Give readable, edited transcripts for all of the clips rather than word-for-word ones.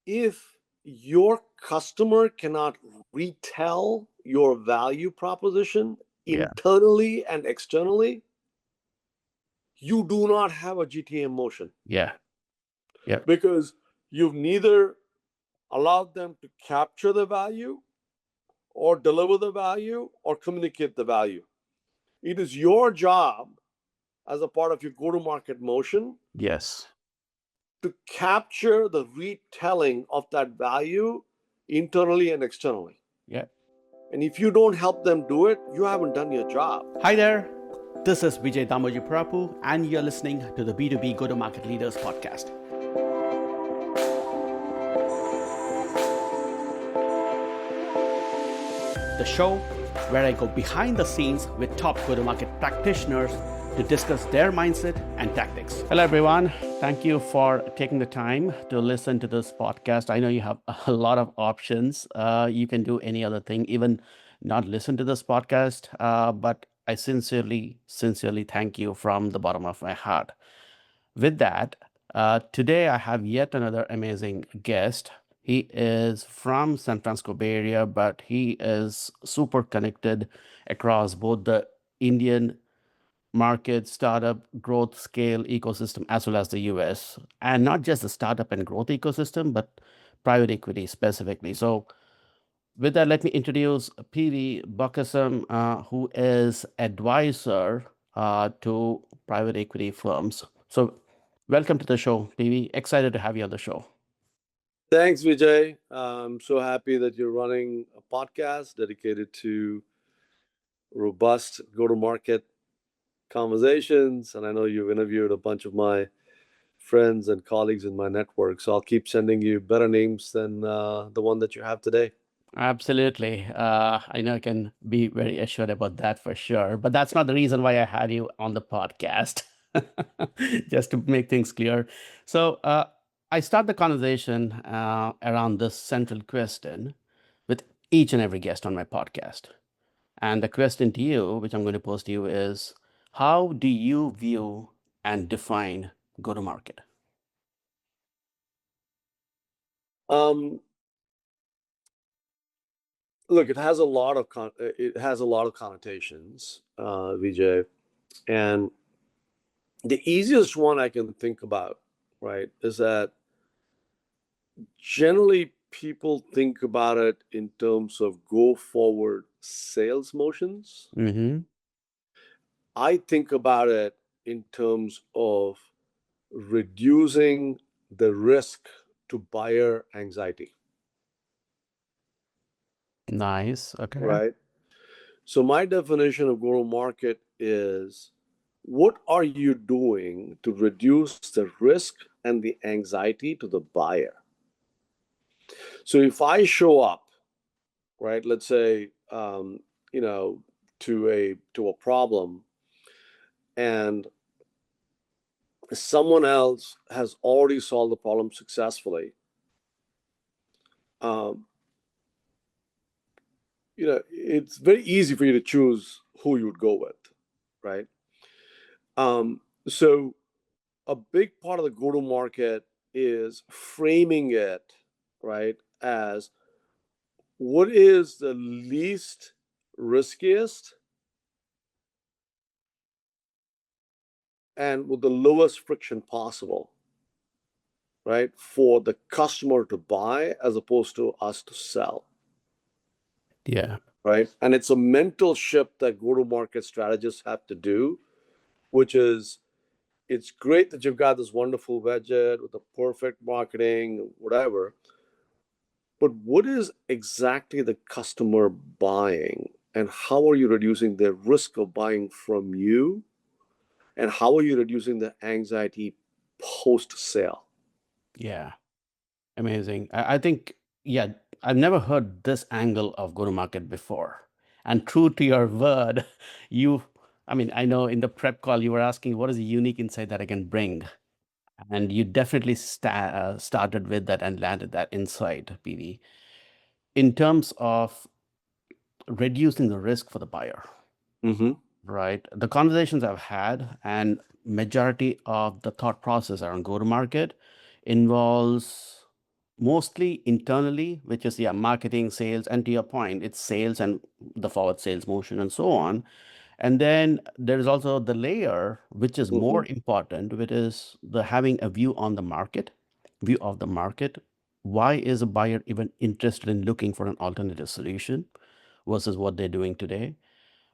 if your customer cannot retell your value proposition Yeah. internally and externally, you do not have a GTA motion Yeah. Yeah. because you've neither allowed them to capture the value or deliver the value or communicate the value. It is your job as a part of your go to market motion Yes. to capture the retelling of that value internally and externally. Yeah. And if you don't help them do it, you haven't done your job. Hi there. This is Vijay Damojipurapu, and you're listening to the B2B Go-To-Market Leaders Podcast. The show where I go behind the scenes with top go-to-market practitioners to discuss their mindset and tactics. Hello, everyone. Thank you for taking the time to listen to this podcast. I know you have a lot of options. You can do any other thing, even not listen to this podcast. But I sincerely thank you from the bottom of my heart. With that, today I have yet another amazing guest. He is from San Francisco Bay Area, but he is super connected across both the Indian market, startup, growth, scale ecosystem, as well as the US. And not just the startup and growth ecosystem, but private equity specifically. So with that, let me introduce PV Bóccasam, who is advisor to private equity firms. So welcome to the show, PV. Excited to have you on the show. Thanks, Vijay. I'm so happy that you're running a podcast dedicated to robust go to market conversations. And I know you've interviewed a bunch of my friends and colleagues in my network. So I'll keep sending you better names than the one that you have today. Absolutely. I know I can be very assured about that for sure. But that's not the reason why I had you on the podcast, just to make things clear. So I start the conversation around this central question with each and every guest on my podcast. And the question to you, which I'm going to pose to you, is how do you view and define go to market? Um, Look, it has a lot of connotations, Vijay, and the easiest one I can think about, right, is that generally people think about it in terms of go forward sales motions. Mm-hmm. I think about it in terms of reducing the risk to buyer anxiety, Nice. Okay. right? So, my definition of go to market is what are you doing to reduce the risk and the anxiety to the buyer? So, if I show up, right, let's say, you know, to a problem, and someone else has already solved the problem successfully, um, it's very easy for you to choose who you would go with, right? So a big part of the go to market is framing it, right, as what is the least riskiest and with the lowest friction possible, right, for the customer to buy as opposed to us to sell, Yeah. right? And it's a mental shift that go to market strategists have to do, which is it's great that you've got this wonderful widget with the perfect marketing, whatever. But what is exactly the customer buying? And how are you reducing the risk of buying from you? And how are you reducing the anxiety post sale? Yeah. Amazing. I think, yeah, I've never heard this angle of go to market before. And true to your word, you, I mean, I know in the prep call you were asking what is the unique insight that I can bring. And you definitely started with that and landed that insight, PV, in terms of reducing the risk for the buyer, Mm-hmm. right? The conversations I've had and majority of the thought process around go to market involves mostly internally, which is, yeah, marketing, sales, and to your point, it's sales and the forward sales motion and so on. And then there is also the layer, which is more Hmm. important, which is the having a view of the market. Why is a buyer even interested in looking for an alternative solution versus what they're doing today?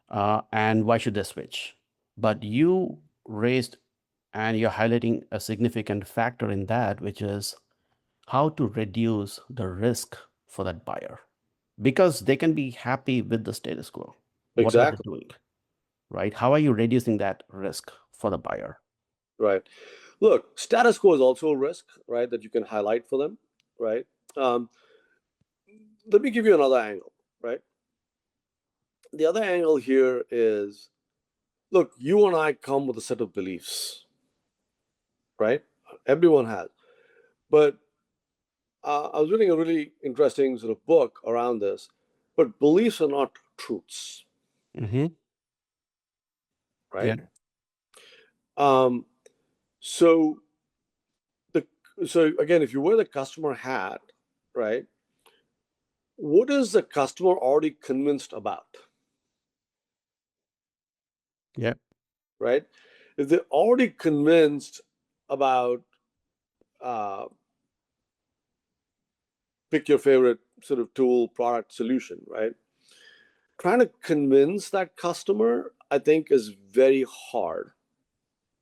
And why should they switch? But you raised and you're highlighting a significant factor in that, which is how to reduce the risk for that buyer because they can be happy with the status quo. What are they Exactly. doing? Right? How are you reducing that risk for the buyer? Right. Look, status quo is also a risk, right, that you can highlight for them, right? Um, Let me give you another angle, right? The other angle here is, look, you and I come with a set of beliefs, right? Everyone has. But I was reading a really interesting sort of book around this. But beliefs are not truths, Mm-hmm. right? Yeah. Um, so the so again, if you wear the customer hat, right? What is the customer already convinced about, Yeah. right? If they're already convinced about, uh, pick your favorite sort of tool, product, solution, right? Trying to convince that customer, I think, is very hard.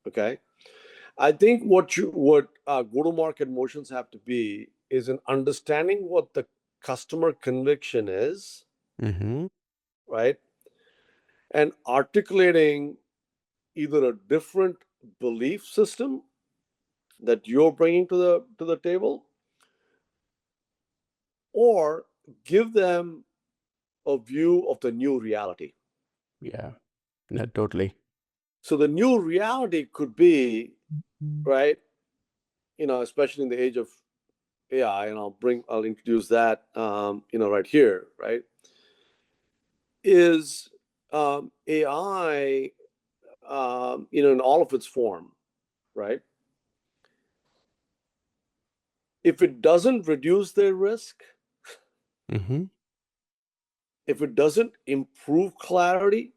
Okay, I think what go-to-market motions have to be is an understanding what the customer conviction is, Mm-hmm. right, and articulating either a different belief system that you're bringing to the table, or give them a view of the new reality. Yeah. No, totally. So the new reality could be, right, especially in the age of AI, and I'll introduce that, right here, right, is AI, in all of its form, right? If it doesn't reduce their risk, Mm-hmm. if it doesn't improve clarity,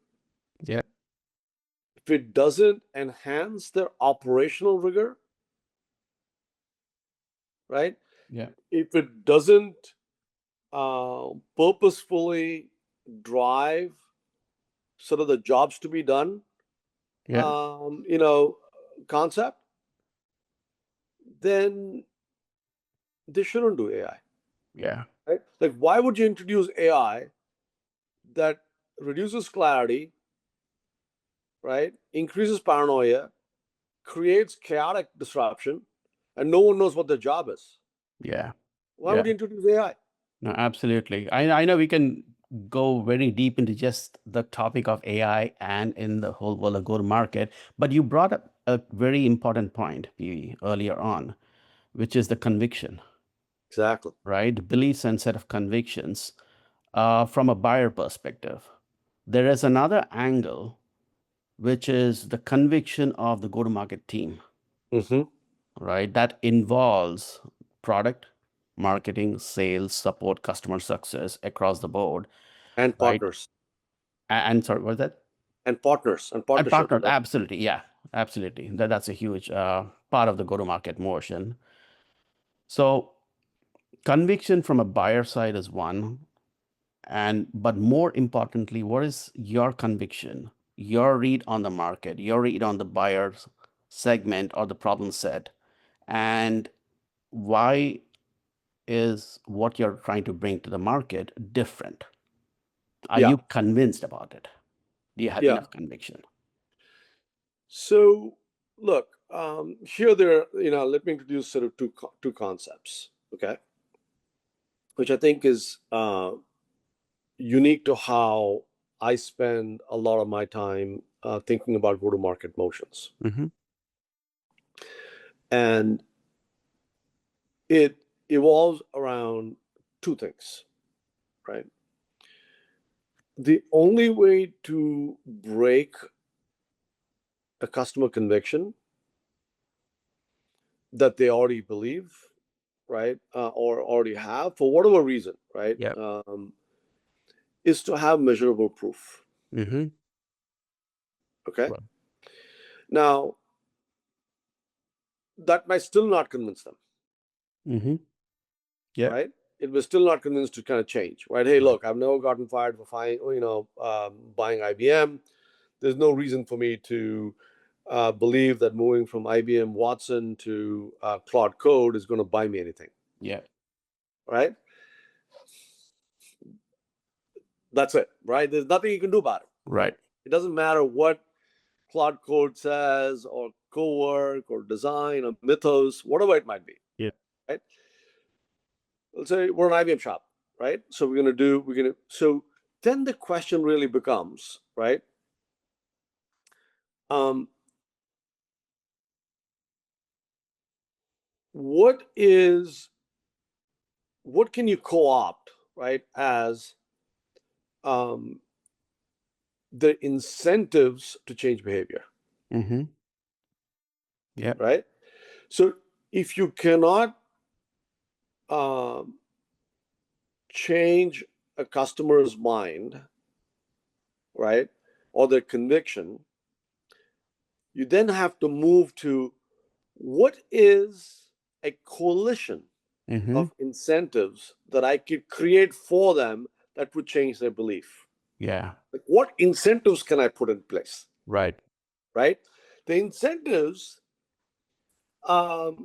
Yeah. if it doesn't enhance their operational rigor, right? Yeah. If it doesn't purposefully drive sort of the jobs to be done, Yeah. concept, then they shouldn't do AI, Yeah. right? Like, why would you introduce AI that reduces clarity, right? Increases paranoia, creates chaotic disruption, and no one knows what their job is? Yeah. Why Yeah. would you introduce AI? No, absolutely. I know we can go very deep into just the topic of AI and in the whole world of go-to-market, but you brought up a very important point, PV, earlier on, which is the conviction, Exactly. right? Beliefs and set of convictions from a buyer perspective. There is another angle, which is the conviction of the go-to-market team, Hmm. right? That involves product, marketing, sales, support, customer success across the board, And right? partners. And sorry, what was that? And partners and And partnerships, partner, right? absolutely, yeah, absolutely. That's a huge part of the go-to-market motion. So conviction from a buyer side is one, and but more importantly, what is your conviction, your read on the market, your read on the buyer's segment or the problem set, and why is what you're trying to bring to the market different? Are Yeah. you convinced about it? Do you have Yeah. enough conviction? So look, here there, let me introduce sort of two concepts, okay, which I think is unique to how I spend a lot of my time thinking about go-to-market motions, Mm-hmm. and it evolves around two things, right? The only way to break a customer conviction that they already believe, right, or already have for whatever reason, right, Yep. is to have measurable proof. Mm-hmm. Okay. Right. Now, that might still not convince them, Mm-hmm. Yeah. right? It was still not convinced to kind of change, right? Hey, look, I've never gotten fired for buying IBM. There's no reason for me to believe that moving from IBM Watson to Claude Code is going to buy me anything, Yeah. right? That's it, right? There's nothing you can do about it. Right. It doesn't matter what Claude Code says, or Cowork, or Design, or Mythos, whatever it might be, Yeah. right? Let's say we're an IBM shop, right? So so then the question really becomes, right? Um, what can you co-opt, right, as um, the incentives to change behavior, Mm-hmm. Yeah. right? So if you cannot um, change a customer's mind, right, or their conviction, you then have to move to what is a coalition Mm-hmm. of incentives that I could create for them that would change their belief. Yeah. Like, what incentives can I put in place, Right. right? The incentives are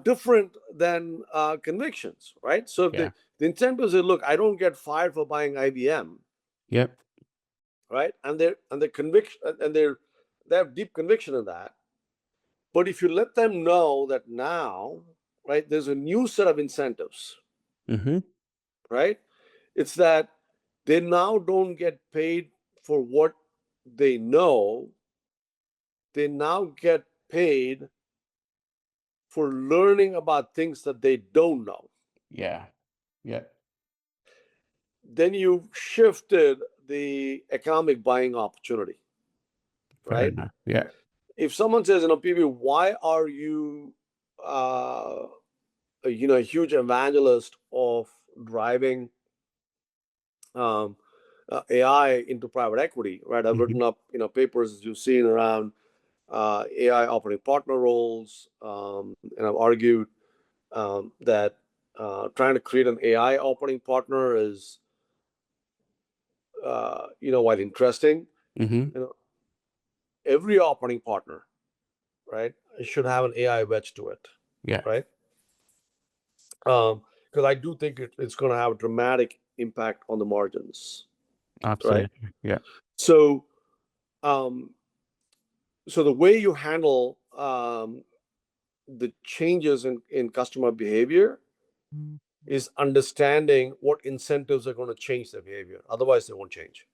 different than convictions, right? So if Yeah. the incentives are, look, I don't get fired for buying IBM, Yep. right? And their conviction, and they have deep conviction in that. But if you let them know that now, right, there's a new set of incentives, Mm-hmm. right? It's that they now don't get paid for what they know. They now get paid for learning about things that they don't know. Yeah. Yeah. Then you've shifted the economic buying opportunity, Fair right? enough. Yeah. If someone says, PV, why are you, a huge evangelist of driving AI into private equity, right? I've Mm-hmm. written up, papers, as you've seen, around AI operating partner roles, and I've argued that trying to create an AI operating partner is, while interesting, Mm-hmm. you know, every operating partner, right, should have an AI wedge to it, Yeah. right? Because I do think it's going to have a dramatic impact on the margins, right? Absolutely. Yeah. So, um, so the way you handle the changes in customer behavior is understanding what incentives are going to change their behavior. Otherwise, they won't change.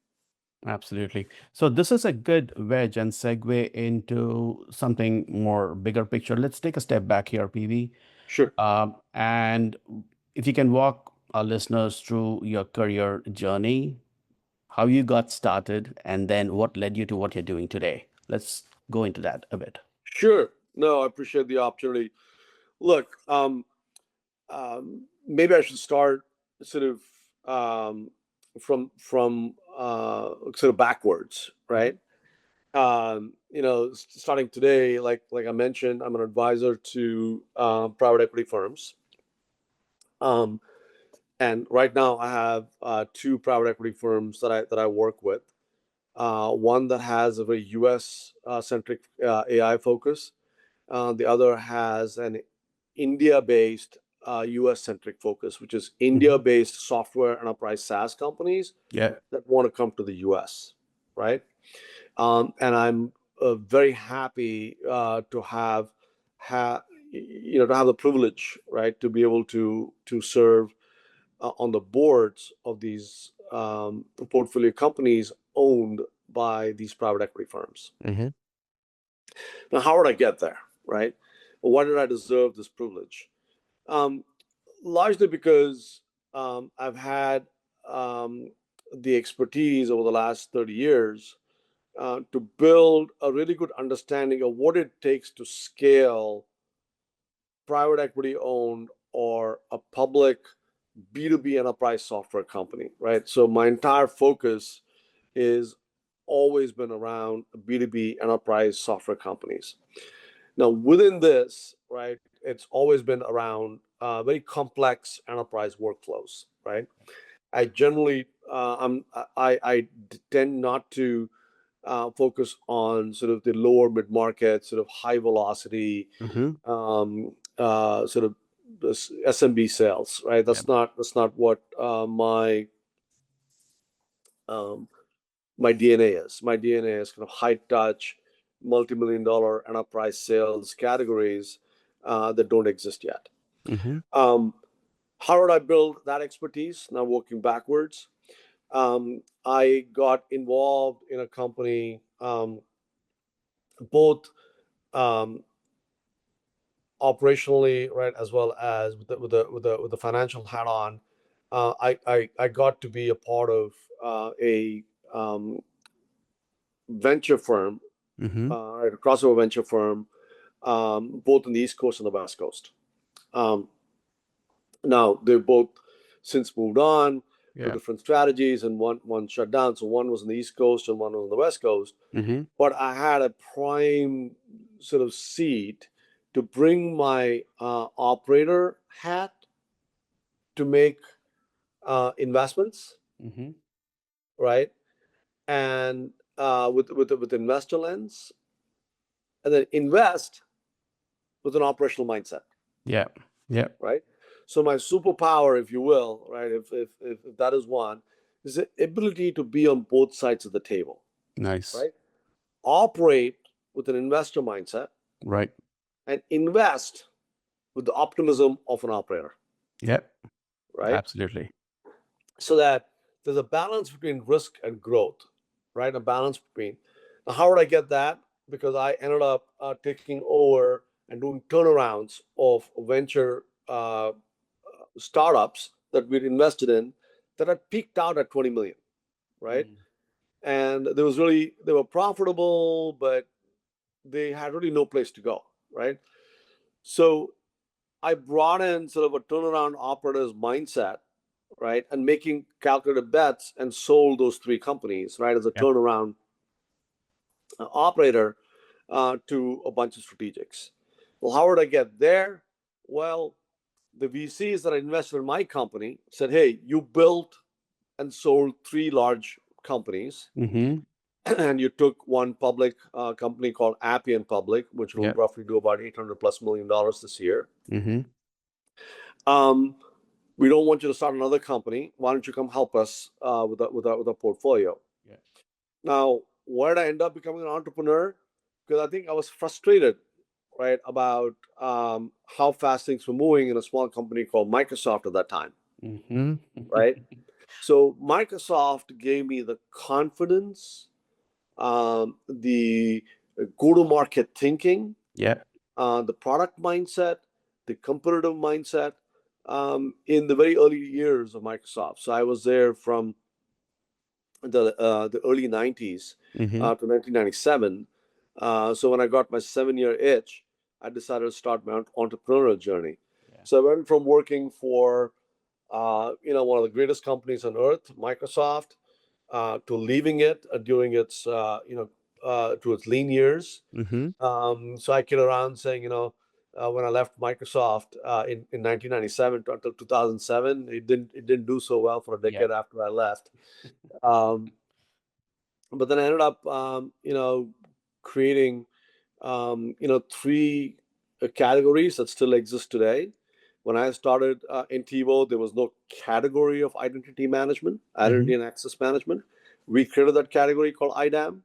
Absolutely. So this is a good wedge and segue into something more bigger picture. Let's take a step back here, PV. Sure. And if you can walk our listeners through your career journey, how you got started, and then what led you to what you're doing today. Let's go into that a bit. Sure. No, I appreciate the opportunity. Look, maybe I should start sort of sort of backwards, right? Starting today, like I mentioned, I'm an advisor to private equity firms, um, and right now I have two private equity firms that I work with. One that has a very U.S. Centric AI focus. The other has an India-based US centric focus, which is Mhm. India-based software enterprise SaaS companies Yeah. that want to come to the US, right? And I'm very happy to have to have the privilege, right, to be able to serve on the boards of these portfolio companies owned by these private equity firms. Hmm. Now, how did I get there, right? Why did I deserve this privilege? Um, Largely because I've had the expertise over the last 30 years to build a really good understanding of what it takes to scale private equity owned or a public B2B enterprise software company, right? So my entire focus is always been around B2B enterprise software companies. Now, within this, right, it's always been around very complex enterprise workflows, right? I generally, I tend not to focus on sort of the lower mid market, sort of high velocity, Mm-hmm. sort of this SMB sales, right? Yep. That's not what um, my DNA is. My DNA is kind of high touch, multi-million dollar enterprise sales categories that don't exist yet. Mm-hmm. Um, how did I build that expertise? Now working backwards, I got involved in a company, both um, operationally, right, as well as with the financial hat on. I got to be a part of a venture firm, Mm-hmm. right, a crossover venture firm, both on the East Coast and the West Coast. Um, Now they've both since moved on to Yeah. different strategies, and one shut down. So one was on the East Coast and one was on the West Coast. Mm-hmm. But I had a prime sort of seat to bring my operator hat to make investments, Mm-hmm. right? And with investor lens, and then invest with an operational mindset, Yeah. Yeah. right? So my superpower, if you will, right, if that is one, is the ability to be on both sides of the table, Nice. right? Operate with an investor mindset Right. and invest with the optimism of an operator, Yep. right? Absolutely. So that there's a balance between risk and growth, right? A balance between. Now, how did I get that? Because I ended up taking over and doing turnarounds of venture startups that we'd invested in that had peaked out at 20 million, right? Mm. And they were profitable, but they had really no place to go, right? So I brought in sort of a turnaround operator's mindset, right? And making calculated bets and sold those three companies, right? As a Yep. turnaround operator to a bunch of strategics. Well, how did I get there? Well, the VCs that I invested in my company said, hey, you built and sold three large companies, Mm-hmm. and you took one public company called Appian Public, which will Yep. roughly do about $800+ million this year. Mm-hmm. Um, we don't want you to start another company. Why don't you come help us with a portfolio? Yeah. Now, why did I end up becoming an entrepreneur? Because I think I was frustrated, right, about how fast things were moving in a small company called Microsoft at that time, Mm-hmm. right? So Microsoft gave me the confidence, the go-to-market thinking, Yeah. the product mindset, the competitive mindset in the very early years of Microsoft. So I was there from the early 90s Mm-hmm. to 1997. So when I got my 7-year itch, I decided to start my entrepreneurial journey. Yeah. So I went from working for one of the greatest companies on earth, Microsoft, to leaving it during its to its lean years. Mm-hmm. So I kid around saying, when I left Microsoft in 1997 until 2007, it didn't do so well for a Yeah. decade after I left. Um, but then I ended up, creating, three categories that still exist today. When I started in TiVo, there was no category of identity management, Mm-hmm. identity and access management. We created that category called IDAM.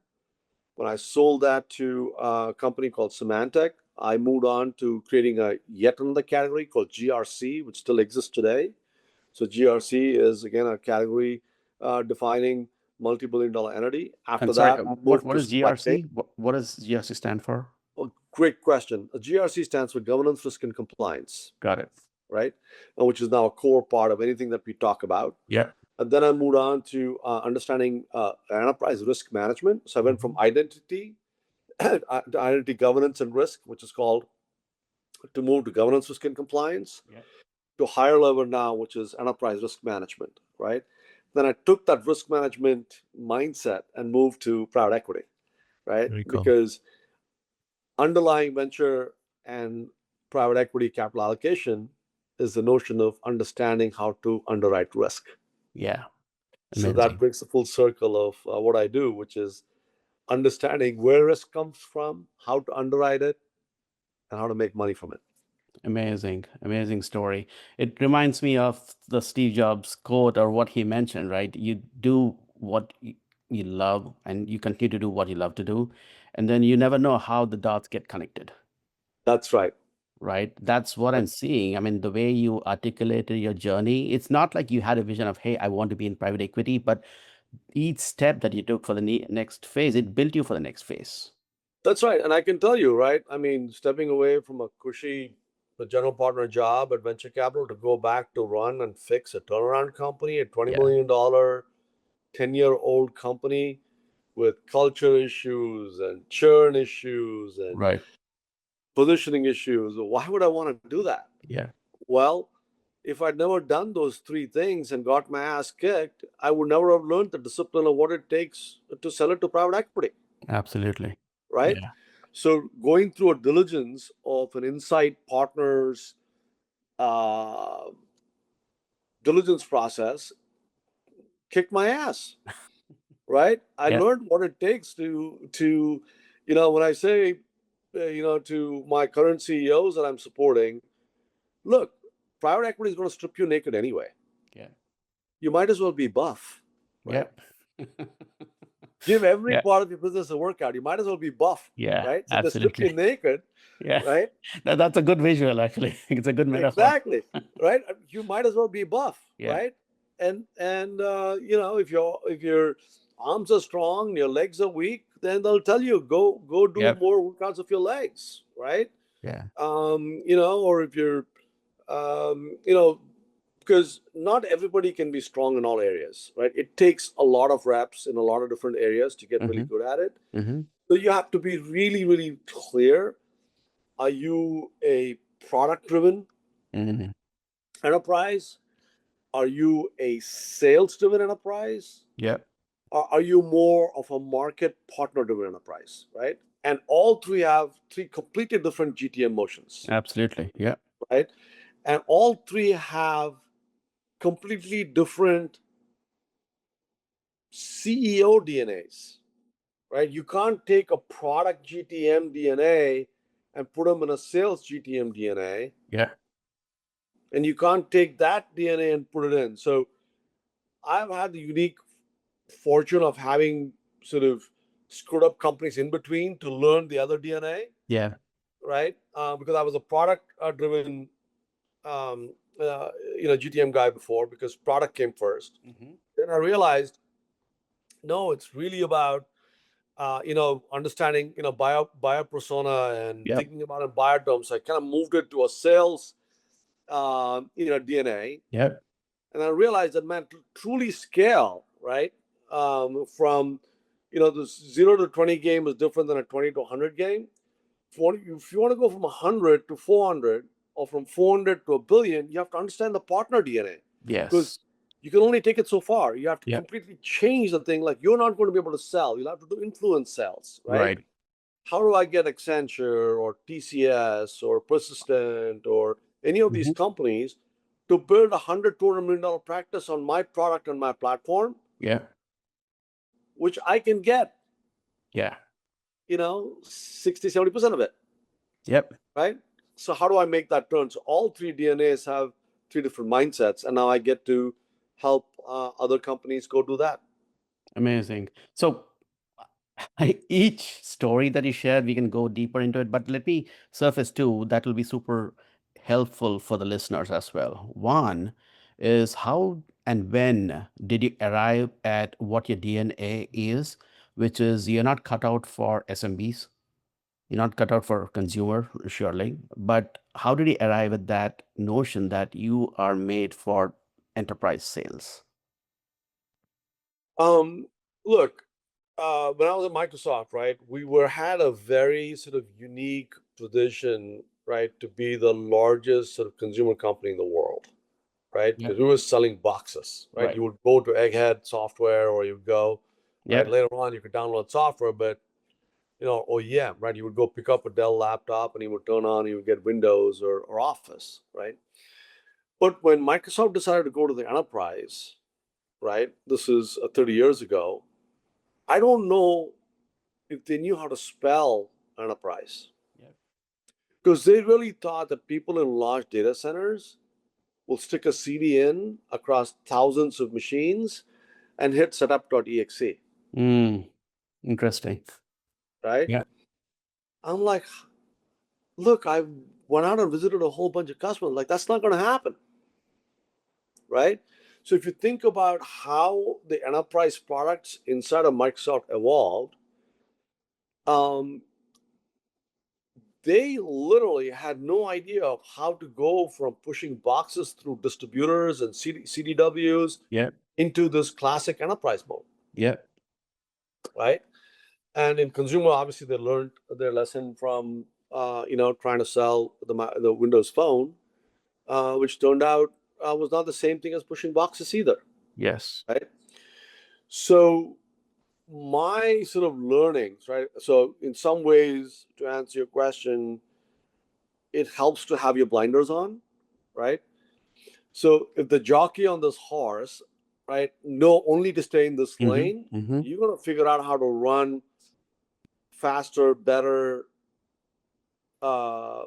When I sold that to a company called Symantec, I moved on to creating a yet another category called GRC, which still exists today. So GRC is again a category defining multi-billion dollar entity. After And sorry, that, we what moved what to is supply chain. GRC? What does GRC stand for? Oh, great question. GRC stands for governance, risk, and compliance, Got it. right? Which is now a core part of anything that we talk about. Yeah. And then I moved on to understanding enterprise risk management. So I went from Mm-hmm. identity to identity governance and risk, which is called to move to governance, risk, and compliance. Yeah. to higher level now, which is enterprise risk management, right? Then I took that risk management mindset and moved to private equity, right? Very cool. Because underlying venture and private equity capital allocation is the notion of understanding how to underwrite risk. Yeah. So that Amazing. brings the full circle of what I do, which is understanding where risk comes from, how to underwrite it, and how to make money from it. Amazing. Amazing story. It reminds me of the Steve Jobs quote or what he mentioned, right? You do what you love and you continue to do what you love to do. And then you never know how the dots get connected, That's right. right? That's what I'm seeing. I mean, the way you articulated your journey, it's not like you had a vision of, hey, I want to be in private equity, but each step that you took for the next phase, it built you for the next phase. That's right. And I can tell you, right? I mean, stepping away from a cushy general partner job at venture capital to go back to run and fix a turnaround company, a $20 Yeah. million, 10-year-old company with culture issues and churn issues and Right. positioning issues. Why would I want to do that? Yeah. Well, if I'd never done those three things and got my ass kicked, I would never have learned the discipline of what it takes to sell it to private equity, Absolutely. right? Yeah. So going through a diligence of an insight partner's uh, diligence process kicked my ass, right? I Yeah. learned what it takes to when I say to my current CEOs that I'm supporting, look, private equity is going to strip you naked anyway. Yeah. You might as well be buff, right? Yeah. Give every Yeah. part of your business a workout. You might as well be buff, Yeah. right? So they strip you Absolutely. naked, Yeah. right? That's a good visual, actually. It's a good metaphor. Exactly, right? You might as well be buff, Yeah. right? And if your arms are strong, your legs are weak, then they'll tell you go do Yep. more workouts of your legs, right? Yeah. Or if you're you know because not everybody can be strong in all areas, right? It takes a lot of reps in a lot of different areas to get really Mm-hmm. good at it. Mm-hmm. So you have to be really, really clear. Are you a product driven Mm-hmm. enterprise? Are you a sales driven enterprise? Yep. Or are you more of a market partner driven enterprise, right? And all three have three completely different GTM motions, Absolutely. Yeah. right? And all three have completely different CEO DNAs, right? You can't take a product GTM DNA and put them in a sales GTM DNA, Yeah. and you can't take that DNA and put it in. So I've had the unique fortune of having sort of screwed up companies in between to learn the other DNA, Yeah. right? Because I was a product driven, um, GTM guy before because product came first. Mm-hmm. Then I realized, no, it's really about understanding, buyer persona and Yep. thinking about it in buyer terms. So I kind of moved it to a sales, DNA, Yep. and I realized that man, to truly scale, right, from the 0 to 20 game is different than a 20 to 100 game. If you want to go from 100 to 400 or from 400 to a billion, you have to understand the partner DNA because Yes. you can only take it so far. You have to Yep. completely change the thing. Like you're not going to be able to sell. You'll have to do influence sales, right? Right. How do I get Accenture or TCS or Persistent or any of these Mm-hmm. companies to build $100-200 million practice on my product and my platform, Yeah. which I can get, Yeah. 60-70% of it, Yep. right? So how do I make that turn? So all three DNAs have three different mindsets, and now I get to help other companies go do that. Amazing. So each story that you shared, we can go deeper into it, but let me surface two that will be super helpful for the listeners as well. One is how and when did you arrive at what your DNA is, which is you're not cut out for SMBs, you're not cut out for consumer, surely, but how did you arrive at that notion that you are made for enterprise sales? Look, when I was at Microsoft, right, we had a very sort of unique position right, to be the largest sort of consumer company in the world, right? Yeah. Because we were selling boxes, right? Right. You would go to Egghead software, or you would go, right? Yeah. Later on, you could download software, but OEM, right? You would go pick up a Dell laptop and you would turn on, you would get Windows or Office, right? But when Microsoft decided to go to the enterprise, right? This is 30 years ago. I don't know if they knew how to spell enterprise, Yeah. because they really thought that people in large data centers will stick a CD in across thousands of machines and hit setup.exe, Interesting. right? Yeah. I'm like, look, I went out and visited a whole bunch of customers. Like, that's not going to happen, right? So if you think about how the enterprise products inside of Microsoft evolved, um, they literally had no idea of how to go from pushing boxes through distributors and CDWs Yeah. into this classic enterprise mode, Yeah. right? And in consumer, obviously, they learned their lesson from trying to sell the Windows Phone, which turned out was not the same thing as pushing boxes either, Yes. right? So my sort of learnings, right? So in some ways, to answer your question, it helps to have your blinders on, right? So if the jockey on this horse, right, know only to stay in this Mm-hmm. lane, Mm-hmm. you're gonna figure out how to run faster, better,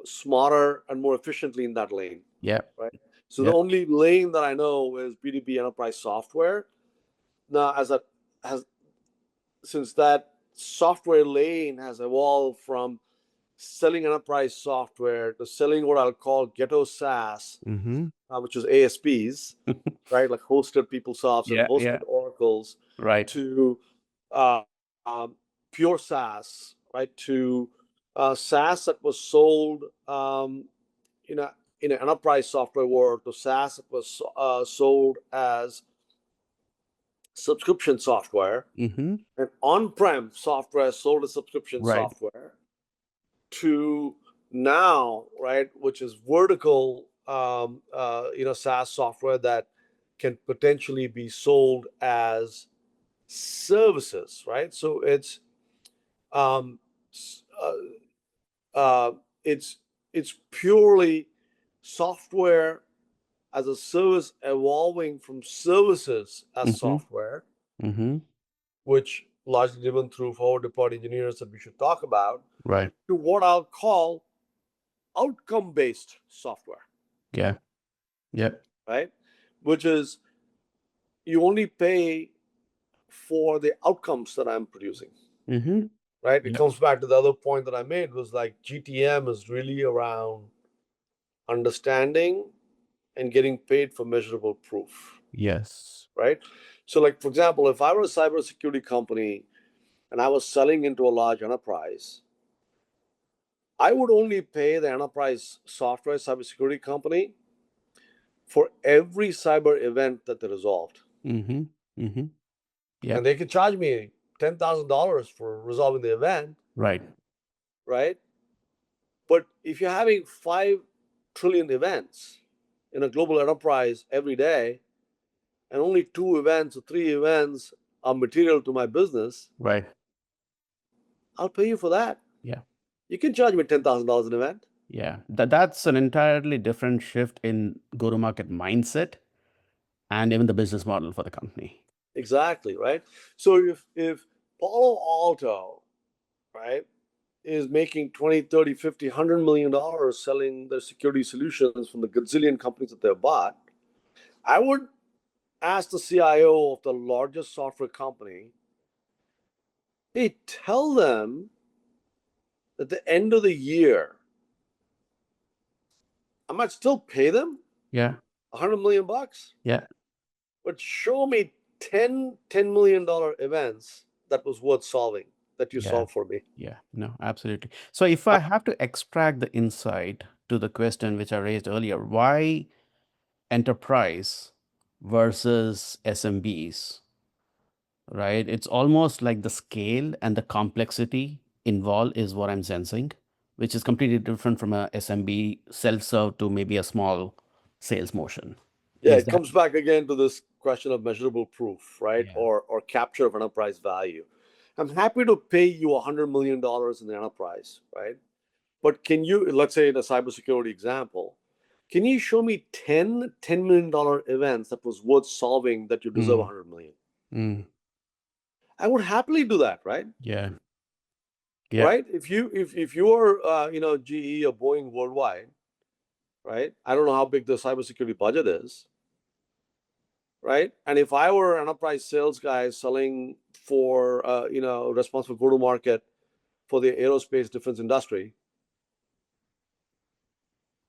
smarter, and more efficiently in that lane, Yeah. right? So the Yeah. only lane that I know is B2B enterprise software. Now, has since that software lane has evolved from selling enterprise software to selling what I'll call ghetto SaaS, Mm-hmm. which is ASPs, right? Like hosted PeopleSofts and Yeah. hosted Yeah. Oracles, Right. to uh, pure SaaS, right? To SaaS that was sold in a in an enterprise software world, to SaaS that was sold as subscription software, Mm-hmm. and on-prem software sold as subscription Right. software, to now, right, which is vertical, SaaS software that can potentially be sold as services, right? So um, uh, uh, it's it's purely software as a service evolving from services as Mm-hmm. software, Mm-hmm. which largely driven through forward deployed engineers that we should talk about, Right. to what I'll call outcome based software, Yeah. Yeah. right? Which is, you only pay for the outcomes that I'm producing, Mm-hmm. right? It Yeah. comes back to the other point that I made, was like GTM is really around understanding and getting paid for measurable proof, Yes. right? So, like, for example, if I were a cybersecurity company and I was selling into a large enterprise, I would only pay the enterprise software cybersecurity company for every cyber event that they resolved. Mm-hmm. Mm-hmm. Yeah. And they could charge me $10,000 for resolving the event, Right. right? But if you're having 5 trillion events in a global enterprise every day, and only 2 events or 3 events are material to my business, Right. I'll pay you for that. Yeah. You can charge me $10,000 an event. Yeah. That's an entirely different shift in go-to-market mindset and even the business model for the company. Exactly, right? So if Palo Alto, right, is making 20, 30, 50, $100 million selling their security solutions from the gazillion companies that they've bought, I would ask the CIO of the largest software company, hey, tell them at the end of the year, I might still pay them Yeah. $100 million, Yeah. but show me $10 million events that was worth solving, that you Yeah. solved for me. Yeah. No, absolutely. So if I have to extract the insight to the question which I raised earlier, why enterprise versus SMBs, right? It's almost like the scale and the complexity involved is what I'm sensing which is completely different from a SMB self-serve to maybe a small sales motion. Yeah, Is it that? comes back again to this question of measurable proof, right? Yeah. Or capture of enterprise value. I'm happy to pay you $100 million in the enterprise, right? But can you, let's say in a cybersecurity example, can you show me $10 million events that was worth solving that you deserve Mm, 100 million? mm, I would happily do that, right? yeah. Yeah. Right? If you are GE or Boeing worldwide, right? I don't know how big the cybersecurity budget is, right? And if I were an enterprise sales guy selling for responsible go to market for the aerospace defense industry,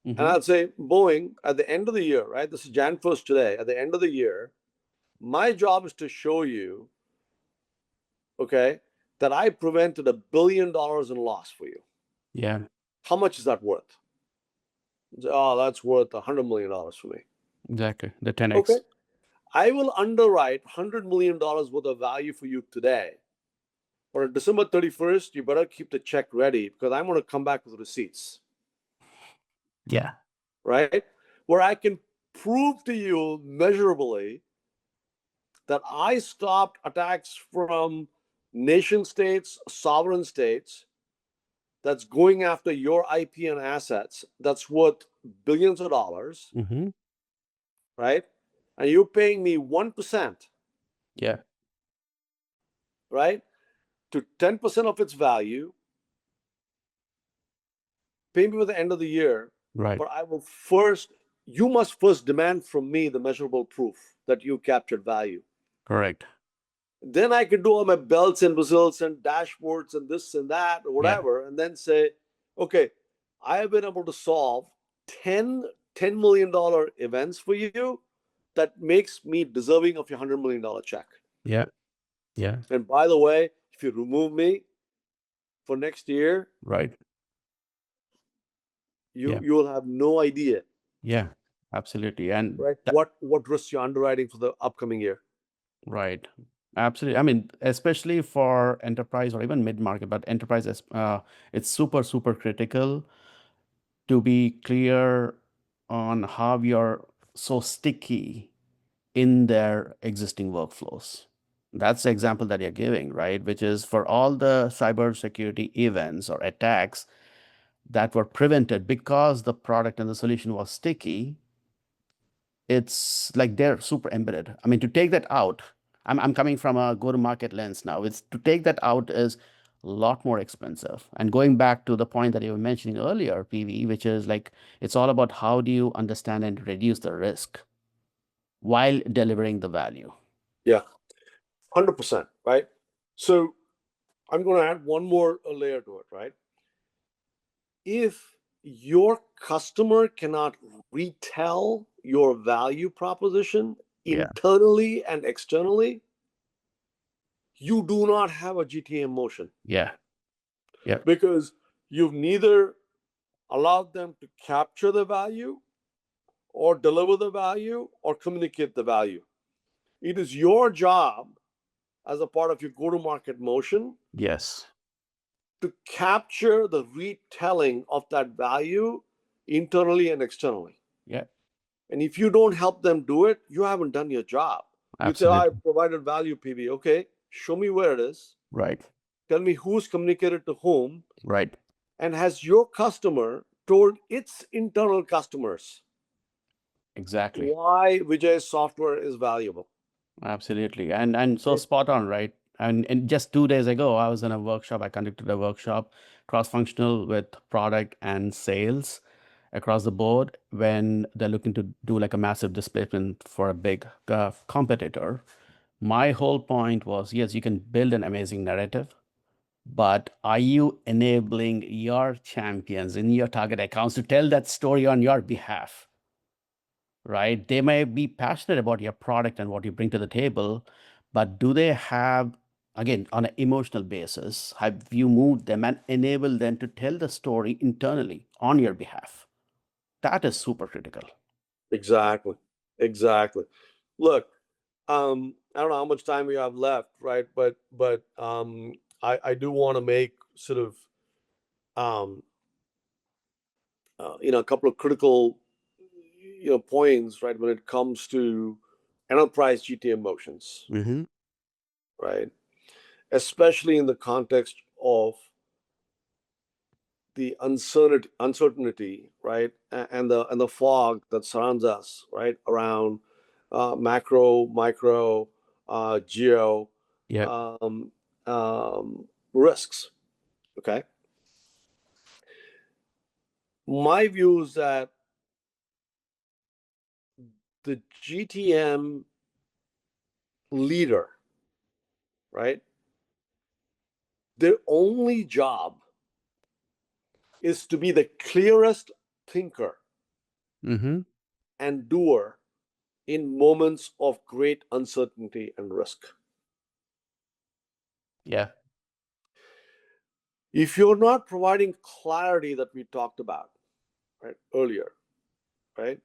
and Mm-hmm. I'd say Boeing at the end of the year, right? This is Jan 1st today. At the end of the year, my job is to show you, okay, that I prevented $1 billion in loss for you. Yeah. How much is that worth? Oh, that's worth $100 million for me. Exactly. The 10x. Okay. I will underwrite $100 million worth of value for you today. But on December 31st, you better keep the check ready because I'm going to come back with receipts, Yeah. right? Where I can prove to you measurably that I stopped attacks from nation states, sovereign states, that's going after your IP and assets that's worth billions of dollars, Mm-hmm. right? And you're paying me 1%, Yeah. right? To 10% of its value, pay me at the end of the year, Right. but you must first demand from me the measurable proof that you captured value. Correct. Then I can do all my belts and whistles and dashboards and this and that or Yeah. whatever, and then say, okay, I have been able to solve 10 million dollar events for you that makes me deserving of your $100 million check. Yeah. Yeah. And by the way, if you remove me for next year, Right. Yeah. you will have no idea, Yeah. Absolutely. And right? that, What risks you're underwriting for the upcoming year. right. Absolutely. I mean, especially for enterprise or even mid-market, but enterprise, it's super, super critical to be clear on how you're so sticky in their existing workflows. That's the example that you're giving, right? Which is for all the cybersecurity events or attacks that were prevented because the product and the solution was sticky, it's like they're super embedded. I mean, to take that out, I'm coming from a go-to-market lens now. It's to take that out is a lot more expensive. And going back to the point that you were mentioning earlier, PV, which is like it's all about how do you understand and reduce the risk while delivering the value. Yeah, 100%, right? So I'm going to add one more layer to it, right? If your customer cannot retell your value proposition Yeah. internally and externally, you do not have a GTA motion Yeah. Yeah. because you've neither allowed them to capture the value or deliver the value or communicate the value. It is your job as a part of your go-to-market motion Yes. to capture the retelling of that value internally and externally. Yeah. And if you don't help them do it, you haven't done your job. You say, I Absolutely. provided value, PV. Okay, show me where it is. Right. Tell me who's communicated to whom. Right. And has your customer told its internal customers Exactly. why Vijay's software is valuable? Absolutely. And so Okay. spot on, right? And just 2 days ago, I was in a workshop. I conducted a workshop, cross-functional with product and sales across the board when they're looking to do like a massive displacement for a big competitor. My whole point was, yes, you can build an amazing narrative, but are you enabling your champions in your target accounts to tell that story on your behalf? Right? They may be passionate about your product and what you bring to the table, but do they have, again, on an emotional basis, have you moved them and enabled them to tell the story internally on your behalf? That is super critical. Exactly. Exactly. Look, I don't know how much time we have left, right? But I do want to make sort of a couple of critical points, right, when it comes to enterprise GTM motions, Mm-hmm. right, especially in the context of the uncertainty, right, and the fog that surrounds us, right, around macro, micro, geo Yeah. um, risks. Okay, my view is that the GTM leader, right, their only job is to be the clearest thinker Mm-hmm. and doer in moments of great uncertainty and risk. Yeah. If you're not providing clarity that we talked about, right, earlier, right?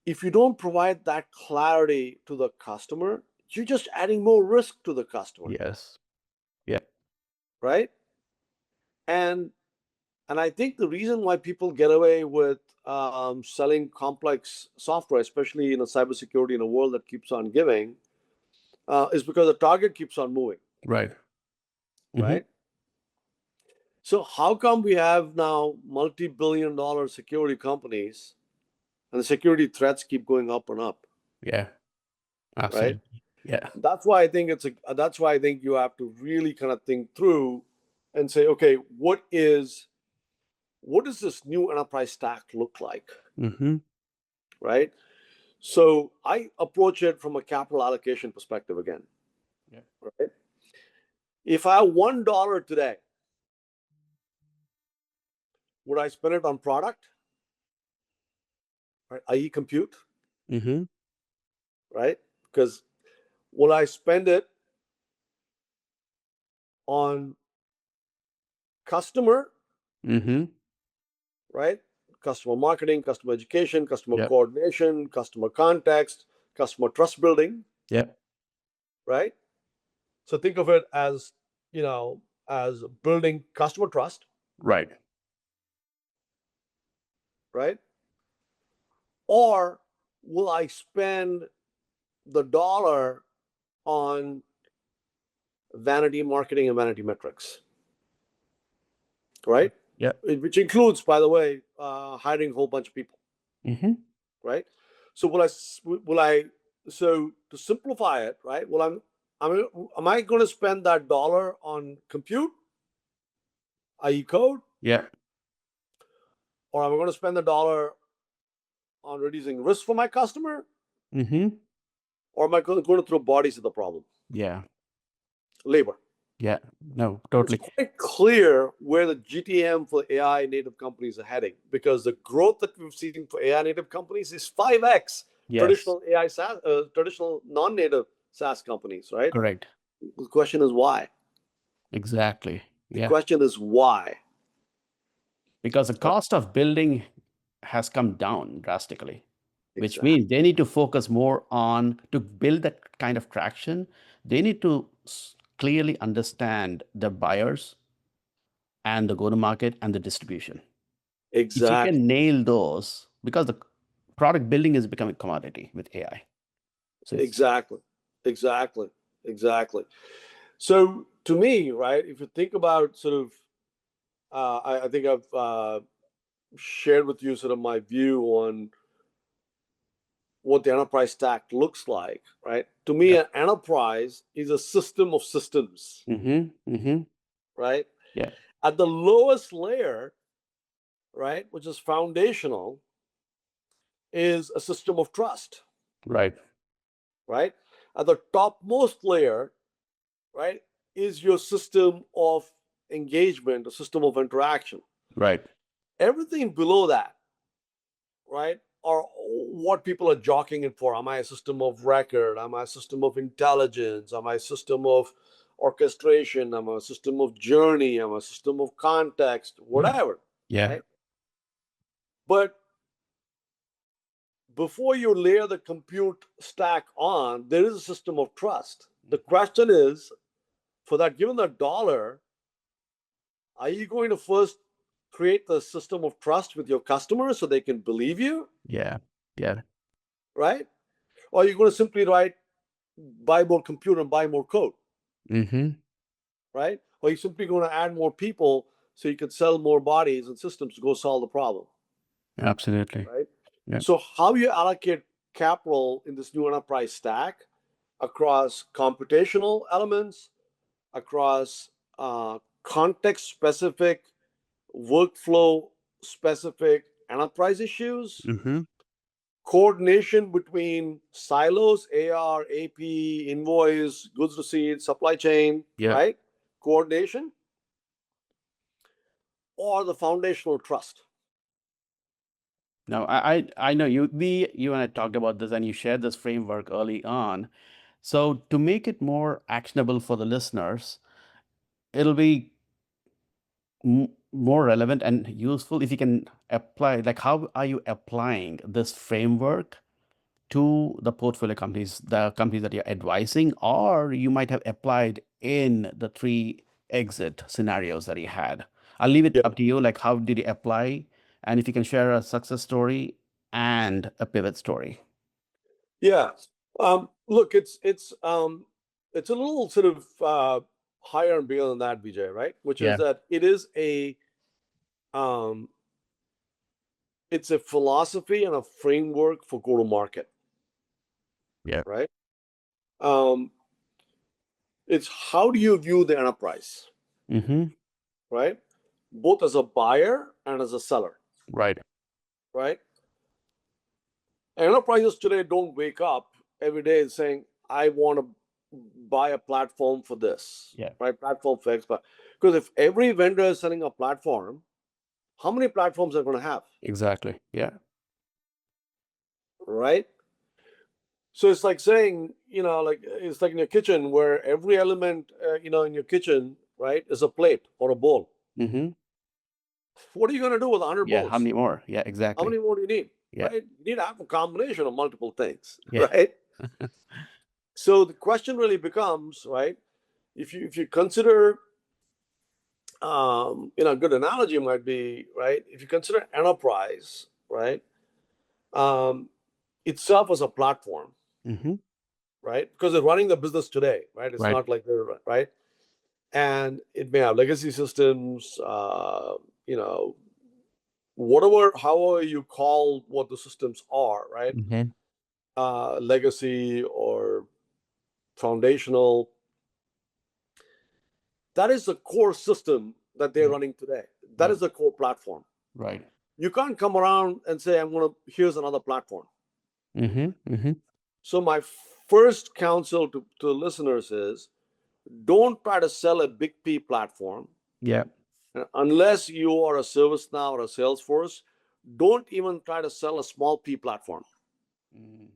If you don't provide that clarity to the customer, you're just adding more risk to the customer, Yes. Yeah. right? And I think the reason why people get away with selling complex software, especially in a cybersecurity in a world that keeps on giving, is because the target keeps on moving, Right. Mm-hmm. right? So how come we have now multi-billion-dollar security companies, and the security threats keep going up and up, Yeah. right? Absolutely. Yeah. That's why I think that's why I think you have to really kind of think through and say, okay, what does this new enterprise stack look like, Mm-hmm. right? So I approach it from a capital allocation perspective again, Yeah. right? If I have $1 today, would I spend it on product, right? I.e. compute, Mm-hmm. right? Because will I spend it on customer, Mm-hmm. right? Customer marketing, customer education, customer Yep. coordination, customer context, customer trust building, Yep. right? So think of it as, as building customer trust, Right. right? Or will I spend the dollar on vanity marketing and vanity metrics, right? Yep. Which includes, by the way, hiring a whole bunch of people, Mm-hmm. right? So will I so to simplify it, right? Well, am I going to spend that dollar on compute, i.e. code, Yeah. or am I going to spend the dollar on reducing risk for my customer, Mm-hmm. or am I going to throw bodies at the problem? Yeah. Labor. Yeah. No, It's totally. quite clear where the GTM for AI native companies are heading, because the growth that we've seen for AI native companies is 5x Yes. traditional AI SaaS, traditional non-native SaaS companies, right? Correct. The question is why. Exactly. The Yeah. question is why. Because the Right? cost of building has come down drastically, which Exactly. means they need to focus more on to build that kind of traction. They need to clearly understand the buyers and the go to market and the distribution. If you Exactly. can nail those, because the product building is becoming commodity with AI. So it's Exactly. Exactly. Exactly. So to me, right, if you think about sort of, I think I've shared with you sort of my view on what the enterprise stack looks like, right? To me, yeah. an enterprise is a system of systems, Mm-hmm. Mm-hmm. right? Yeah. At the lowest layer, right, which is foundational, is a system of trust, Right. right? At the topmost layer, right, is your system of engagement, a system of interaction. Right. Everything below that, right, are what people are jockeying it for. Am I a system of record? Am I a system of intelligence? Am I a system of orchestration? Am I a system of journey? Am I a system of context? Yeah. Whatever, Yeah. right? But before you layer the compute stack on, there is a system of trust. The question is, for that, given the dollar, are you going to first create the system of trust with your customers so they can believe you, Yeah. Yeah. right? Or you're going to simply buy more computer and buy more code, Mm-hmm. right? Or you're simply going to add more people so you can sell more bodies and systems to go solve the problem, Absolutely. right? Yeah. So how you allocate capital in this new enterprise stack across computational elements, across context specific, workflow specific enterprise issues, Mm-hmm. coordination between silos, AR, AP, invoice, goods receipts, supply chain, Yeah. right? Coordination, or the foundational trust. Now, I know you and I talked about this, and you shared this framework early on. So to make it more actionable for the listeners, it'll be more relevant and useful if you can apply, like, how are you applying this framework to the portfolio companies, the companies that you're advising, or you might have applied in the three exit scenarios that you had. I'll leave it Yeah. up to you. Like, how did you apply? And if you can share a success story and a pivot story. Yeah. Look, it's a little sort of higher and bigger than that, Vijay, right? Which is Yeah. that um, it's a philosophy and a framework for go to market, Yeah. right? Um, it's how do you view the enterprise, Mm-hmm. right? Both as a buyer and as a seller, Right. right? Enterprises today don't wake up every day saying, I want to buy a platform for this, Yeah. right? Platform for X. Because if every vendor is selling a platform, how many platforms are going to have, Exactly. Yeah. right? So it's like saying, like it's like in your kitchen where every element, in your kitchen, right, is a plate or a bowl. Mm-hmm. What are you going to do with 100 Yeah. How bowls? many more? Yeah. How Exactly. many more do you need, Yeah. right? You need to have a combination of multiple things, Yeah. right? So the question really becomes, right? If you consider, a good analogy might be, right? If you consider enterprise, right, um, itself as a platform, Mm-hmm. right? Because they're running the business today, right? It's Right. not like they're right, and it may have legacy systems, whatever, however you call what the systems are, right? Mm-hmm. Legacy or foundational. That is the core system that they're Yeah. running today. That Yeah. is the core platform. Right. You can't come around and say, here's another platform. Mm-hmm. Mm-hmm. So my first counsel to listeners is don't try to sell a big P platform. Yeah. Unless you are a ServiceNow or a Salesforce, don't even try to sell a small P platform, Mm.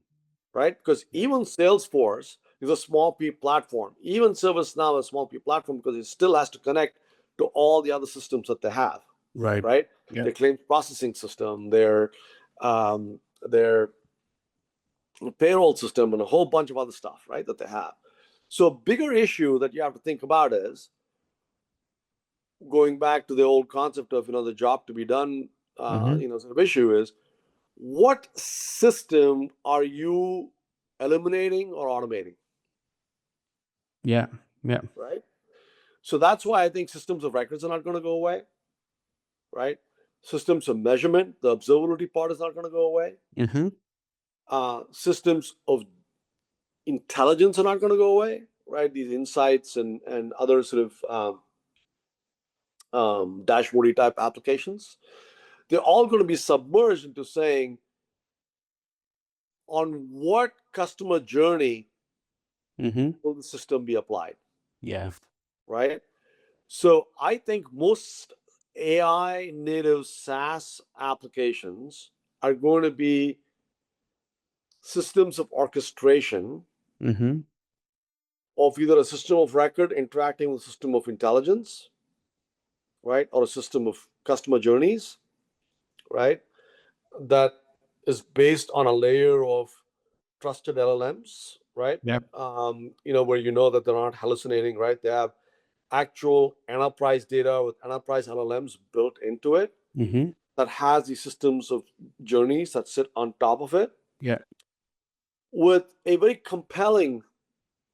right? Because Yeah. even Salesforce is a small P platform. Even ServiceNow is a small P platform because it still has to connect to all the other systems that they have, Right. right? Yeah. Their claims processing system, their payroll system, and a whole bunch of other stuff, right, that they have. So a bigger issue that you have to think about is going back to the old concept of the job to be done, Mm-hmm. sort of issue is what system are you eliminating or automating, Yeah. Yeah. right? So that's why I think systems of records are not going to go away, right? Systems of measurement, the observability part is not going to go away. Mm-hmm. Systems of intelligence are not going to go away, right? These insights and other sort of dashboardy type applications, they're all going to be submerged into saying on what customer journey Mm-hmm. will the system be applied, Yeah. right? So I think most AI native SaaS applications are going to be systems of orchestration Mm-hmm. of either a system of record interacting with a system of intelligence, right? Or a system of customer journeys, right? That is based on a layer of trusted LLMs, right? Yeah. Where that they're not hallucinating, right? They have actual enterprise data with enterprise LLMs built into it Mm-hmm. that has these systems of journeys that sit on top of it Yeah. with a very compelling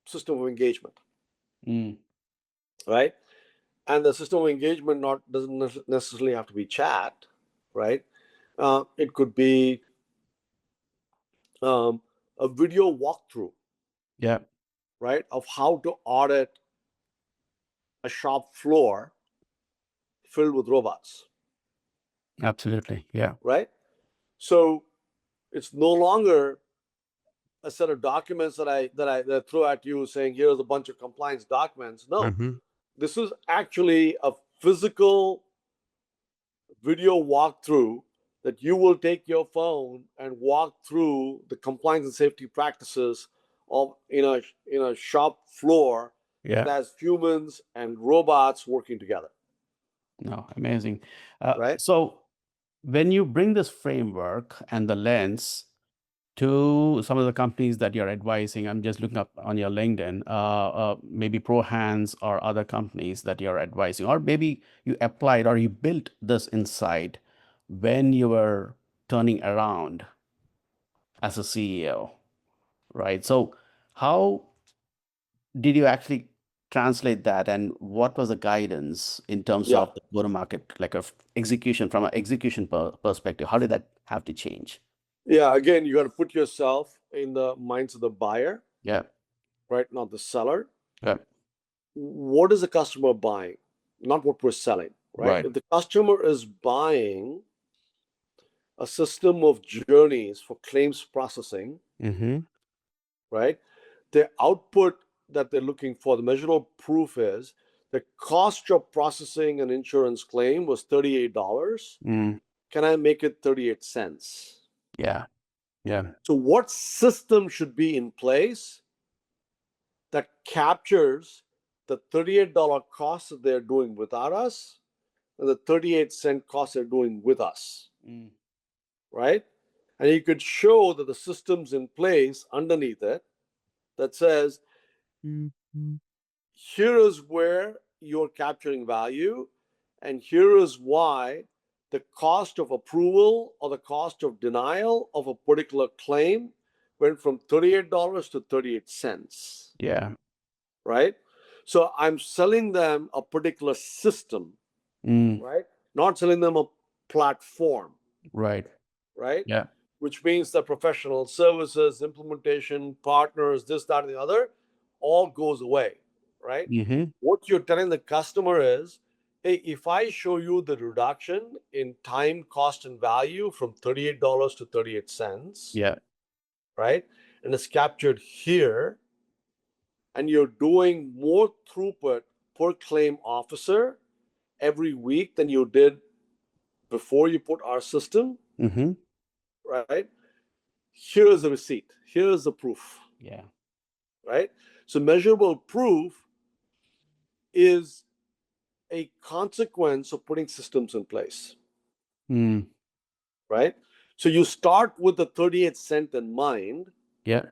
system of engagement, Mm. right? And the system of engagement doesn't necessarily have to be chat, right? It could be um, a video walkthrough, Yeah. right, of how to audit a shop floor filled with robots, Absolutely. Yeah. right? So it's no longer a set of documents that I throw at you saying here's a bunch of compliance documents. No, Mm-hmm. this is actually a physical video walkthrough that you will take your phone and walk through the compliance and safety practices of in a shop floor that Yeah. has humans and robots working together, No, amazing. right? So when you bring this framework and the lens to some of the companies that you're advising, I'm just looking up on your LinkedIn, maybe ProHands or other companies that you're advising, or maybe you applied or you built this insight when you were turning around as a CEO, right? So how did you actually translate that, and what was the guidance in terms Yeah. of the go-to-market, like of execution from an execution perspective? How did that have to change? Yeah, again, you got to put yourself in the minds of the buyer, Yeah, right? Not the seller. yeah, What is the customer buying? Not what we're selling, right? right. If the customer is buying a system of journeys for claims processing, Mm-hmm. right? The output that they're looking for, the measurable proof is the cost of processing an insurance claim was $38. Mm, Can I make it 38 cents? yeah, yeah, So, what system should be in place that captures the $38 cost that they're doing without us and the 38-cent cost they're doing with us, mm, right? And you could show that the system's in place underneath it that says, mm, here is where you're capturing value, and here is why the cost of approval or the cost of denial of a particular claim went from $38 to 38 cents, yeah, right? So I'm selling them a particular system, mm, right? Not selling them a platform, right, right? yeah, Which means that professional services, implementation, partners, this, that, and the other, all goes away, right? mm-hmm. What you're telling the customer is, hey, if I show you the reduction in time, cost, and value from $38 to 38 cents, Yeah, right? And it's captured here, and you're doing more throughput per claim officer every week than you did before you put our system, mm-hmm. right? Here is the receipt. Here is the proof, Yeah, right? So measurable proof is a consequence of putting systems in place, mm, right? So you start with the 38 cent in mind, yeah,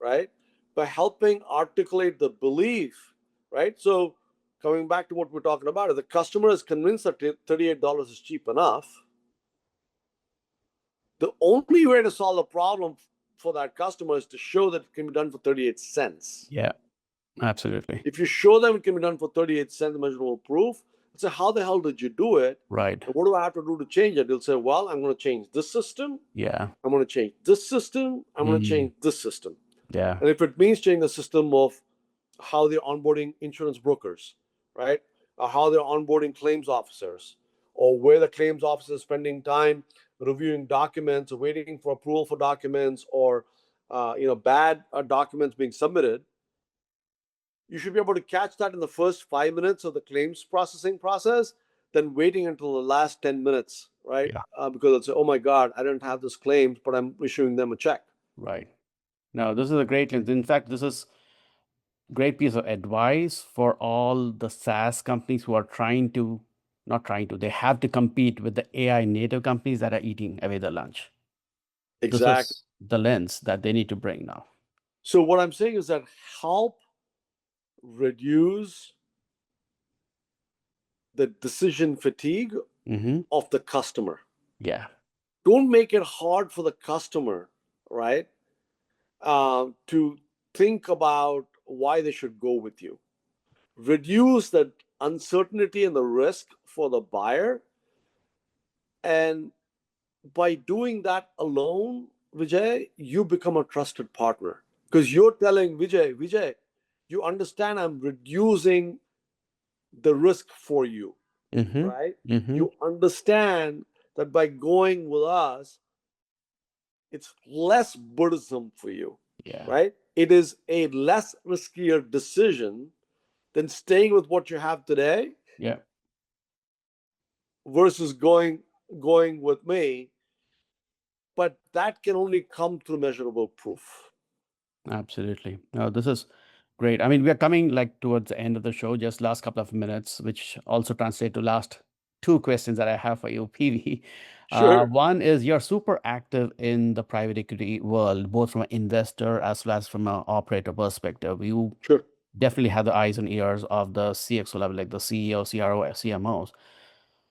right? By helping articulate the belief, right? So coming back to what we're talking about, if the customer is convinced that $38 is cheap enough, the only way to solve the problem for that customer is to show that it can be done for 38 cents. yeah, absolutely, If you show them it can be done for 38 cents measurable proof, say, how the hell did you do it? right, And what do I have to do to change it? They'll say, well, I'm going to change this system. yeah, I'm going to change this system. I'm going to mm, change this system. yeah, And if it means changing the system of how they're onboarding insurance brokers, right? Or how they're onboarding claims officers, or where the claims officer is spending time reviewing documents or waiting for approval for documents, or bad documents being submitted, you should be able to catch that in the first 5 minutes of the claims processing process than waiting until the last 10 minutes, right? yeah, Because it's, oh my God, I didn't have this claim, but I'm issuing them a check. right. Now, this is a great lens. In fact, this is great piece of advice for all the SaaS companies who are not trying to, they have to compete with the AI native companies that are eating away their lunch. This Exactly. is the lens that they need to bring now. So what I'm saying is that help reduce the decision fatigue Mm-hmm. of the customer. Yeah. Don't make it hard for the customer, right? To think about why they should go with you. Reduce the uncertainty and the risk for the buyer. And by doing that alone, Vijay, you become a trusted partner because you're telling Vijay, you understand I'm reducing the risk for you, Mm-hmm. right? Mm-hmm. You understand that by going with us, it's less burdensome for you, Yeah. right? It is a less riskier decision than staying with what you have today Yeah. versus going with me. But that can only come through measurable proof. Absolutely. No, this is great. I mean, we are coming like towards the end of the show, just last couple of minutes, which also translate to last two questions that I have for you, PV. Sure, One is you're super active in the private equity world, both from an investor as well as from an operator perspective. You sure. definitely have the eyes and ears of the CXO level, like the CEO, CRO, CMOs.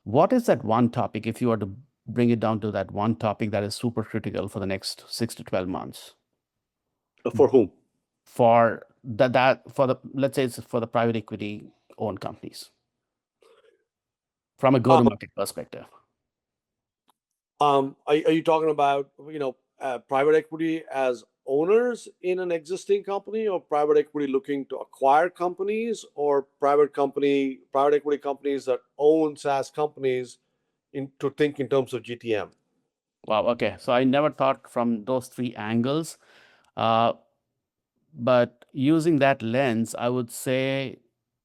What is that one topic, if you were to bring it down to that one topic that is super critical for the next 6 to 12 months? For whom? For that for the, let's say it's for the private equity owned companies from a go to Um, market perspective? are you talking about private equity as owners in an existing company, or private equity looking to acquire companies, or private equity companies that own SaaS companies to think in terms of GTM? Wow, okay, so I never thought from those three angles, uh, but using that lens I would say,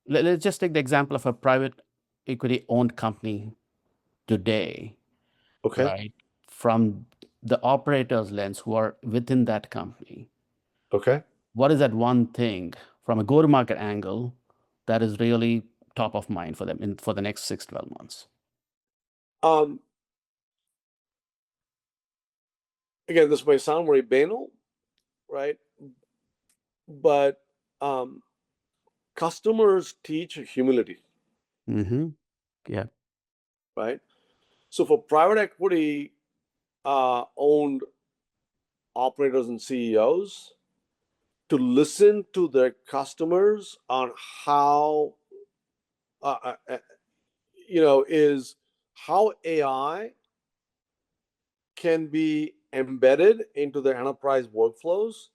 let's just take the example of a private equity owned company today, Okay, right? From the operator's lens who are within that company, okay. what is that one thing from a go-to-market angle that is really top of mind for them for the next 6 to 12 months? Um, Again, this may sound very banal, right? But customers teach humility, Mm-hmm. Yeah. right? So for private equity owned operators and CEOs to listen to their customers on how uh, uh, uh, is how AI can be embedded into their enterprise workflows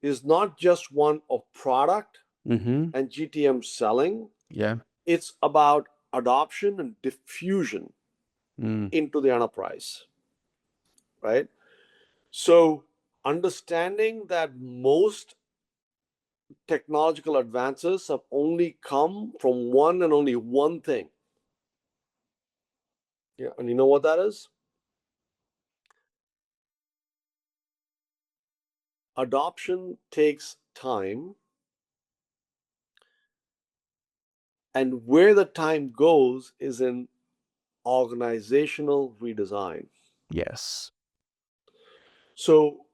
is not just one of product Mm-hmm. and GTM selling. Yeah. It's about adoption and diffusion Mm. into the enterprise, right? So understanding that most technological advances have only come from one and only one thing. Yeah, and you know what that is? Adoption takes time, and where the time goes is in organizational redesign. Yes. So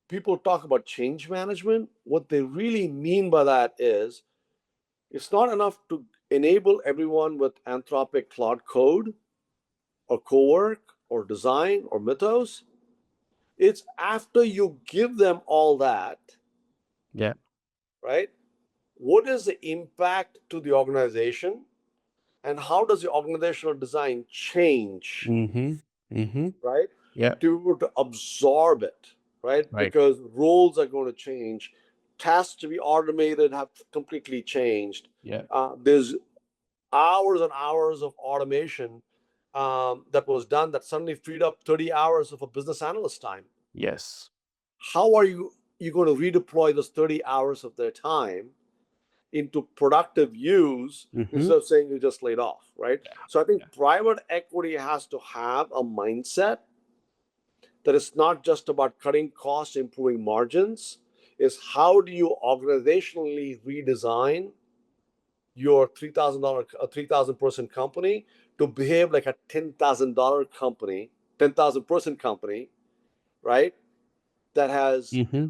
people talk about change management. What they really mean by that is it's not enough to enable everyone with Anthropic Cloud Code or Cowork or Design or Mythos. It's after you give them all that, Yeah. right? What is the impact to the organization, and how does the organizational design change, Mm-hmm. Mm-hmm. right? Yeah. To absorb it, right? Right. Because roles are going to change, tasks to be automated have completely changed. Yeah. There's hours and hours of automation that was done that suddenly freed up 30 hours of a business analyst time. Yes. How are you going to redeploy those 30 hours of their time into productive use Mm-hmm. instead of saying you just laid off, right? Yeah. So I think Yeah. private equity has to have a mindset that it's not just about cutting costs, improving margins. Is how do you organizationally redesign your $3,000 company to behave like a $10,000 company, 10,000 person company, right? That has Mm-hmm.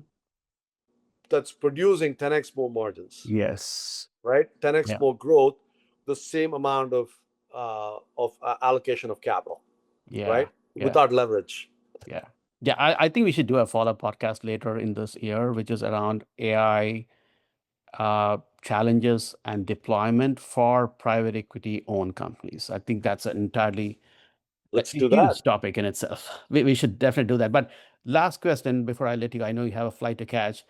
that's producing 10x more margins, Yes. right? 10x Yeah. more growth, the same amount of allocation of capital, Yeah. right? Yeah. Without leverage. Yeah. Yeah. I think we should do a follow-up podcast later in this year, which is around AI challenges and deployment for private equity owned companies. I think that's an entirely Let's a do that. huge topic in itself. We should definitely do that. But last question before I let you go, I know you have a flight to catch.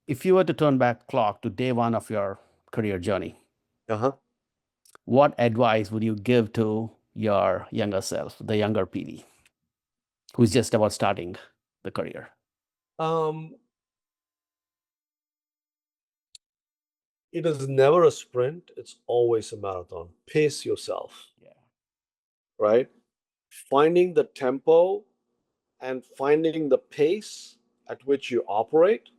If you were to turn back clock to day one of your career journey, Uh-huh. what advice would you give to your younger self, the younger PD, who's just about starting the career? It is never a sprint. It's always a marathon. Pace yourself, Yeah. right? Finding the tempo and finding the pace at which you operate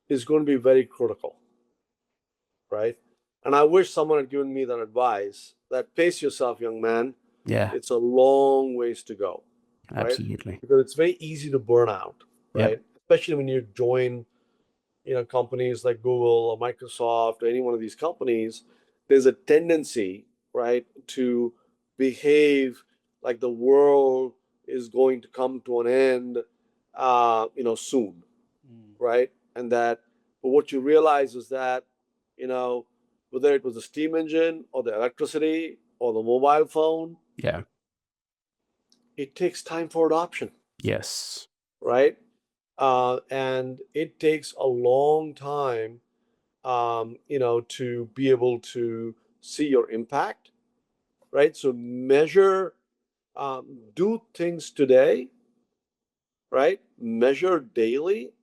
is going to be very critical, right? And I wish someone had given me that advice, that pace yourself, young man. Yeah. It's a long ways to go, right? Absolutely. Because it's very easy to burn out, Yep. right? Especially when you join, companies like Google or Microsoft or any one of these companies, there's a tendency, right, to behave like the world is going to come to an end, soon, right? And that, but what you realize is that, whether it was the steam engine or the electricity or the mobile phone, Yeah. it takes time for adoption, Yes. right? And it takes a long time, to be able to see your impact, right? So measure, do things today, right? Measure daily,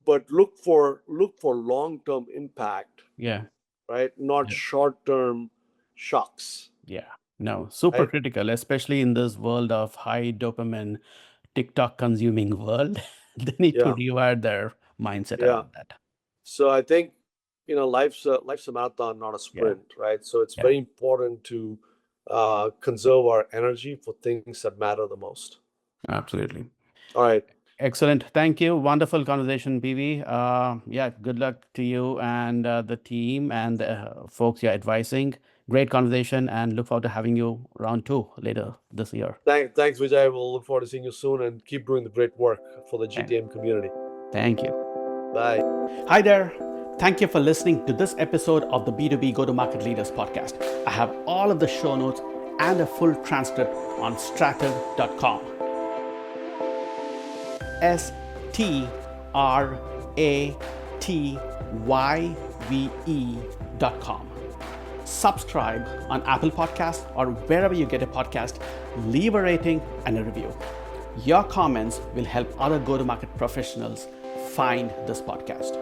but look for long-term impact, Yeah. right? Not Yeah. short-term shocks, Yeah. No, super right? critical, especially in this world of high dopamine, TikTok consuming world. They need to Yeah, rewire their mindset yeah. around that. So I think, life's a marathon, not a Yeah. sprint, right? So it's Yeah. very important to conserve our energy for things that matter the most. Absolutely. All right. Excellent. Thank you. Wonderful conversation, PV. Yeah, good luck to you and the team and folks you're advising. Great conversation and look forward to having you round two later this year. Thanks, Vijay. We'll look forward to seeing you soon and keep doing the great work for the Thank- GTM community. Thank you. Bye. Hi there. Thank you for listening to this episode of the B2B Go-To-Market Leaders Podcast. I have all of the show notes and a full transcript on strativ.com. STRATYVE.com. Subscribe on Apple Podcasts or wherever you get a podcast. Leave a rating and a review. Your comments will help other go-to-market professionals find this podcast.